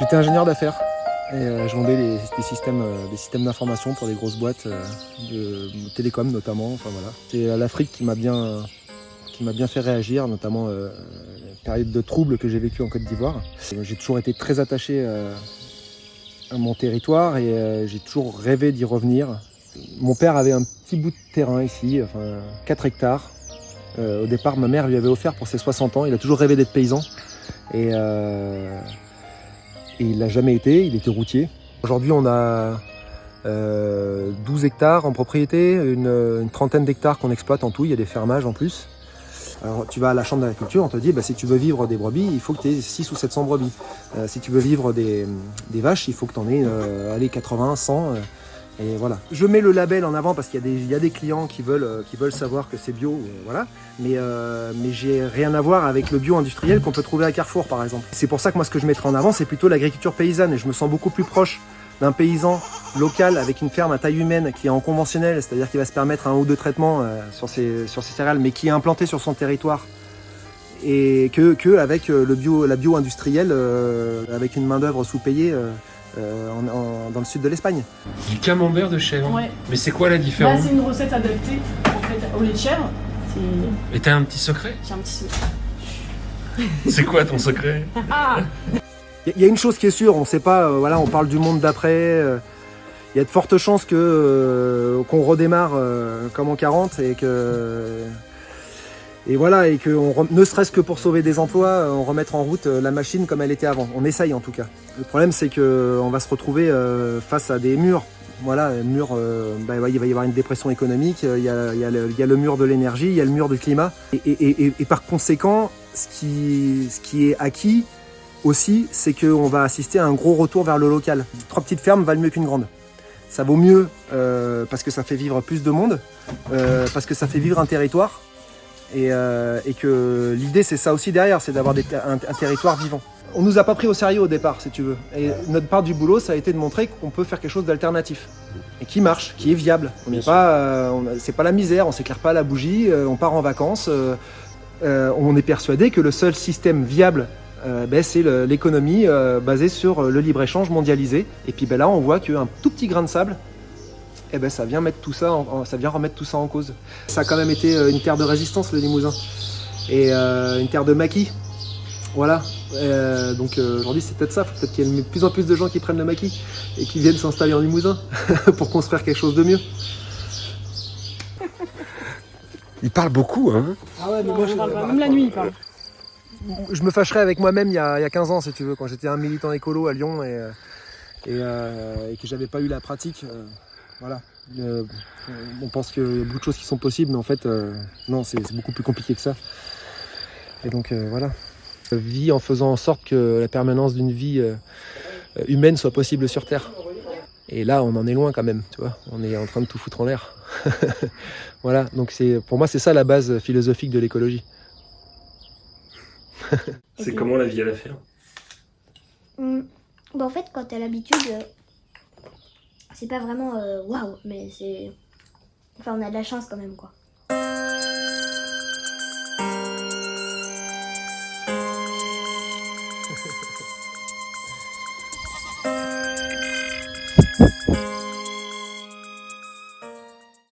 J'étais ingénieur d'affaires et je vendais des systèmes d'information pour des grosses boîtes de télécom notamment. Enfin, voilà. C'est l'Afrique qui m'a bien fait réagir, notamment la période de troubles que j'ai vécu en Côte d'Ivoire. J'ai toujours été très attaché à mon territoire et j'ai toujours rêvé d'y revenir. Mon père avait un petit bout de terrain ici, enfin 4 hectares. Au départ, ma mère lui avait offert pour ses 60 ans. Il a toujours rêvé d'être paysan. Et il l'a jamais été, il était routier. Aujourd'hui, on a 12 hectares en propriété, une trentaine d'hectares qu'on exploite en tout, il y a des fermages en plus. Alors tu vas à la chambre d'agriculture, on te dit si tu veux vivre des brebis, il faut que tu aies 600 ou 700 brebis. Si tu veux vivre des vaches, il faut que tu en aies 80, 100. Et voilà. Je mets le label en avant parce qu'il y a des clients qui veulent savoir que c'est bio, voilà. Mais j'ai rien à voir avec le bio industriel qu'on peut trouver à Carrefour par exemple. C'est pour ça que moi ce que je mettrai en avant c'est plutôt l'agriculture paysanne et je me sens beaucoup plus proche d'un paysan local avec une ferme à taille humaine qui est en conventionnel, c'est-à-dire qui va se permettre un ou deux traitements sur ses céréales mais qui est implanté sur son territoire et que avec la bio industrielle avec une main d'œuvre sous-payée dans le sud de l'Espagne. Du camembert de chèvre. Ouais. Mais c'est quoi la différence? C'est une recette adaptée en fait, au lait de chèvre. Et t'as un petit secret? J'ai un petit secret. C'est quoi ton secret? Il y a une chose qui est sûre, on ne sait pas, on parle du monde d'après. Il y a de fortes chances qu'on redémarre comme en 40 et que ne serait-ce que pour sauver des emplois, on remettre en route la machine comme elle était avant. On essaye en tout cas. Le problème c'est qu'on va se retrouver face à des murs. Voilà, mur, il va y avoir une dépression économique, il y a le mur de l'énergie, il y a le mur du climat. Et par conséquent, ce qui est acquis aussi, c'est qu'on va assister à un gros retour vers le local. 3 petites fermes valent mieux qu'une grande. Ça vaut mieux parce que ça fait vivre plus de monde, parce que ça fait vivre un territoire. Et que l'idée c'est ça aussi derrière, c'est d'avoir un territoire vivant. On nous a pas pris au sérieux au départ si tu veux. Et notre part du boulot ça a été de montrer qu'on peut faire quelque chose d'alternatif. Et qui marche, qui est viable. C'est pas la misère, on s'éclaire pas à la bougie, on part en vacances. On est persuadé que le seul système viable c'est l'économie basée sur le libre-échange mondialisé. Et puis là on voit qu'un tout petit grain de sable ça vient remettre tout ça en cause. Ça a quand même été une terre de résistance, le Limousin, et une terre de maquis. Voilà. Donc aujourd'hui, c'est peut-être ça. Faut peut-être qu'il y ait de plus en plus de gens qui prennent le maquis et qui viennent s'installer en Limousin pour construire quelque chose de mieux. Il parle beaucoup, hein? Ah ouais, mais moi, même la nuit, il parle. Je me fâcherais avec moi-même il y a 15 ans, si tu veux, quand j'étais un militant écolo à Lyon et que j'avais pas eu la pratique. Voilà. On pense qu'il y a beaucoup de choses qui sont possibles, mais en fait, non, c'est beaucoup plus compliqué que ça. Et donc, voilà. Vie en faisant en sorte que la permanence d'une vie humaine soit possible sur Terre. Et là, on en est loin quand même, tu vois. On est en train de tout foutre en l'air. Voilà. Donc, pour moi, c'est ça la base philosophique de l'écologie. C'est comment la vie à la ferme? En fait, quand t'as l'habitude, c'est pas vraiment waouh, mais c'est. Enfin, on a de la chance quand même, quoi.